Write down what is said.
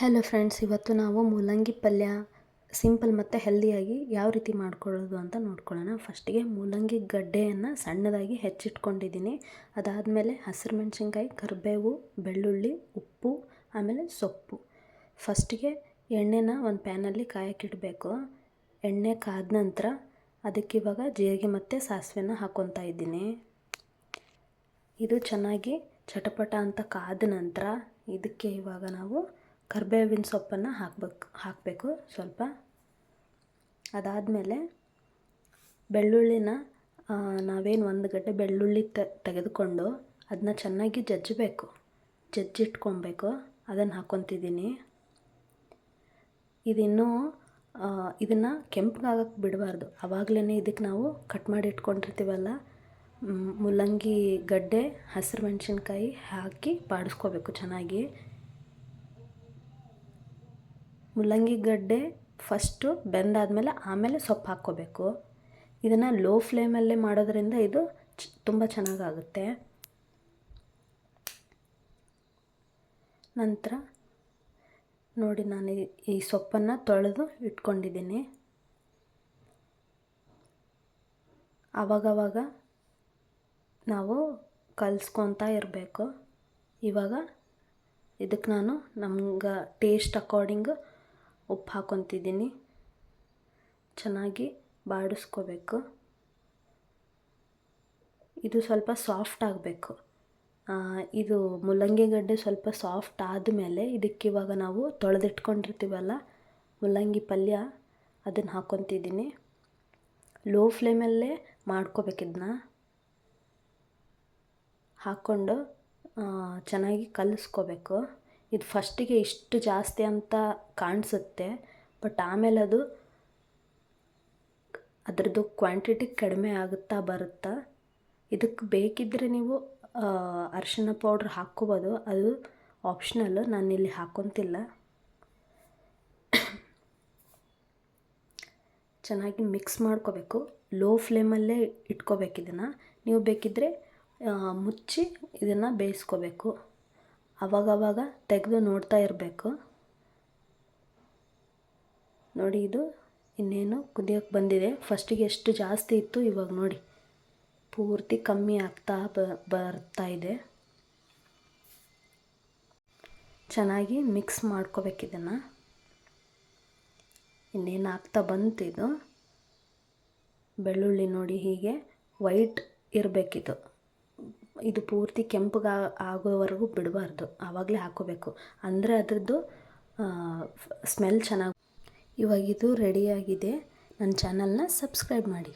Hello friends, ಇವತ್ತು ನಾವು ಮೂಲಂಗಿ ಪಲ್ಯ ಸಿಂಪಲ್ ಮತ್ತು ಹೆಲ್ದಿಯಾಗಿ ಯಾವ ರೀತಿ ಮಾಡ್ಕೊಳ್ಳೋದು ಅಂತ ನೋಡ್ಕೊಳ್ಳೋಣ. ಫಸ್ಟಿಗೆ ಮೂಲಂಗಿ ಗಡ್ಡೆಯನ್ನು ಸಣ್ಣದಾಗಿ ಹೆಚ್ಚಿಟ್ಕೊಂಡಿದ್ದೀನಿ. ಅದಾದಮೇಲೆ ಹಸಿರು ಮೆಣಸಿನ್ಕಾಯಿ, ಕರಿಬೇವು, ಬೆಳ್ಳುಳ್ಳಿ, ಉಪ್ಪು, ಆಮೇಲೆ ಸೊಪ್ಪು. ಫಸ್ಟಿಗೆ ಎಣ್ಣೆನ ಒಂದು ಪ್ಯಾನಲ್ಲಿ ಕಾಯಕ್ಕಿಡಬೇಕು. ಎಣ್ಣೆ ಕಾದ ನಂತರ ಅದಕ್ಕಿವಾಗ ಜೀರಿಗೆ ಮತ್ತು ಸಾಸಿವೆನ ಹಾಕ್ಕೊತಾ ಇದ್ದೀನಿ. ಇದು ಚೆನ್ನಾಗಿ ಚಟಪಟ ಅಂತ ಕಾದ ನಂತರ ಇದಕ್ಕೆ ಇವಾಗ ನಾವು ಕರಿಬೇವಿನ ಸೊಪ್ಪನ್ನು ಹಾಕಬೇಕು ಸ್ವಲ್ಪ. ಅದಾದಮೇಲೆ ಬೆಳ್ಳುಳ್ಳಿನ ನಾವೇನು ಒಂದು ಗಡ್ಡೆ ಬೆಳ್ಳುಳ್ಳಿ ತೆಗೆದುಕೊಂಡು ಅದನ್ನ ಚೆನ್ನಾಗಿ ಜಜ್ಜಿಟ್ಕೊಬೇಕು. ಅದನ್ನು ಹಾಕ್ಕೊತಿದ್ದೀನಿ. ಇದನ್ನು ಕೆಂಪಗಾಗಕ್ಕೆ ಬಿಡಬಾರ್ದು. ಆವಾಗಲೇ ಇದಕ್ಕೆ ನಾವು ಕಟ್ ಮಾಡಿ ಇಟ್ಕೊಂಡಿರ್ತೀವಲ್ಲ ಮೂಲಂಗಿ ಗಡ್ಡೆ, ಹಸಿರು ಮೆಣಸಿನ್ಕಾಯಿ ಹಾಕಿ ಬಾಡಿಸ್ಕೋಬೇಕು ಚೆನ್ನಾಗಿ. ಮೂಲಂಗಿ ಗಡ್ಡೆ ಫಸ್ಟು ಬೆಂದಾದಮೇಲೆ ಆಮೇಲೆ ಸೊಪ್ಪು ಹಾಕ್ಕೋಬೇಕು. ಇದನ್ನು ಲೋ ಫ್ಲೇಮಲ್ಲೇ ಮಾಡೋದ್ರಿಂದ ಇದು ತುಂಬ ಚೆನ್ನಾಗಾಗುತ್ತೆ. ನಂತರ ನೋಡಿ, ನಾನು ಈ ಸೊಪ್ಪನ್ನು ತೊಳೆದು ಇಟ್ಕೊಂಡಿದ್ದೀನಿ. ಆವಾಗವಾಗ ನಾವು ಕಲಿಸ್ಕೊತಾ ಇರಬೇಕು. ಇವಾಗ ಇದಕ್ಕೆ ನಾನು ನಮ್ಗೆ ಟೇಸ್ಟ್ ಅಕಾರ್ಡಿಂಗ್ ಉಪ್ಪು ಹಾಕ್ಕೊತಿದ್ದೀನಿ. ಚೆನ್ನಾಗಿ ಬಾಡಿಸ್ಕೋಬೇಕು. ಇದು ಸ್ವಲ್ಪ ಸಾಫ್ಟ್ ಆಗಬೇಕು. ಇದು ಮೂಲಂಗಿ ಗಡ್ಡೆ ಸ್ವಲ್ಪ ಸಾಫ್ಟ್ ಆದಮೇಲೆ ಇದಕ್ಕಿವಾಗ ನಾವು ತೊಳೆದಿಟ್ಕೊಂಡಿರ್ತೀವಲ್ಲ ಮೂಲಂಗಿ ಪಲ್ಯ, ಅದನ್ನು ಹಾಕ್ಕೊತಿದ್ದೀನಿ. ಲೋ ಫ್ಲೇಮಲ್ಲೇ ಮಾಡ್ಕೋಬೇಕಿದನ್ನ. ಹಾಕ್ಕೊಂಡು ಚೆನ್ನಾಗಿ ಕಲಿಸ್ಕೋಬೇಕು. ಇದು ಫಸ್ಟಿಗೆ ಇಷ್ಟು ಜಾಸ್ತಿ ಅಂತ ಕಾಣಿಸುತ್ತೆ, ಬಟ್ ಆಮೇಲೆ ಅದರದ್ದು ಕ್ವಾಂಟಿಟಿ ಕಡಿಮೆ ಆಗುತ್ತಾ ಬರುತ್ತಾ. ಇದಕ್ಕೆ ಬೇಕಿದ್ದರೆ ನೀವು ಅರಿಶಿಣ ಪೌಡ್ರ್ ಹಾಕ್ಕೋಬೋದು, ಅದು ಆಪ್ಷನಲ್ಲು. ನಾನಿಲ್ಲಿ ಹಾಕ್ಕೊತಿಲ್ಲ. ಚೆನ್ನಾಗಿ ಮಿಕ್ಸ್ ಮಾಡ್ಕೋಬೇಕು. ಲೋ ಫ್ಲೇಮಲ್ಲೇ ಇಟ್ಕೋಬೇಕು ಇದನ್ನು. ನೀವು ಬೇಕಿದ್ದರೆ ಮುಚ್ಚಿ ಇದನ್ನು ಬೇಯಿಸ್ಕೋಬೇಕು. ಆವಾಗವಾಗ ತೆಗೆದು ನೋಡ್ತಾ ಇರಬೇಕು. ನೋಡಿ, ಇದು ಇನ್ನೇನು ಕುದಿಯೋಕ್ಕೆ ಬಂದಿದೆ. ಫಸ್ಟಿಗೆ ಎಷ್ಟು ಜಾಸ್ತಿ ಇತ್ತು, ಇವಾಗ ನೋಡಿ ಪೂರ್ತಿ ಕಮ್ಮಿ ಆಗ್ತಾ ಬರ್ತಾ ಇದೆ. ಚೆನ್ನಾಗಿ ಮಿಕ್ಸ್ ಮಾಡ್ಕೋಬೇಕಿದನ್ನು. ಇನ್ನೇನು ಆಗ್ತಾ ಬಂತಿದ್ದು. ಬೆಳ್ಳುಳ್ಳಿ ನೋಡಿ ಹೀಗೆ ವೈಟ್ ಇರಬೇಕಿದು. ಇದು ಪೂರ್ತಿ ಕೆಂಪಗೆ ಆಗೋವರೆಗೂ ಬಿಡಬಾರ್ದು. ಆವಾಗಲೇ ಹಾಕ್ಕೋಬೇಕು, ಅಂದರೆ ಅದರದ್ದು ಸ್ಮೆಲ್ ಚೆನ್ನಾಗಿ. ಇವಾಗಿದು ರೆಡಿಯಾಗಿದೆ. ನನ್ನ ಚಾನಲ್ನ ಸಬ್ಸ್ಕ್ರೈಬ್ ಮಾಡಿ.